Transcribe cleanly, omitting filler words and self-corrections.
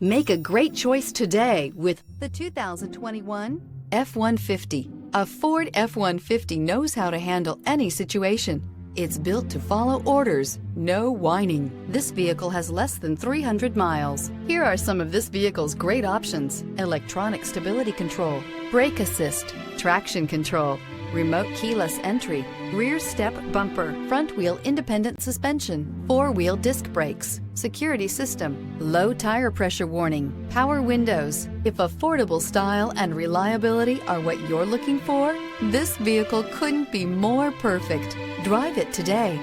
Make a great choice today with the 2021 F-150. A Ford F-150 knows how to handle any situation. It's built to follow orders, no whining. This vehicle has less than 300 miles. Here are some of this vehicle's great options: electronic stability control, brake assist, traction control, remote keyless entry, rear step bumper, front wheel independent suspension, four-wheel disc brakes, security system, low tire pressure warning, power windows. If affordable style and reliability are what you're looking for, this vehicle couldn't be more perfect. Drive it today.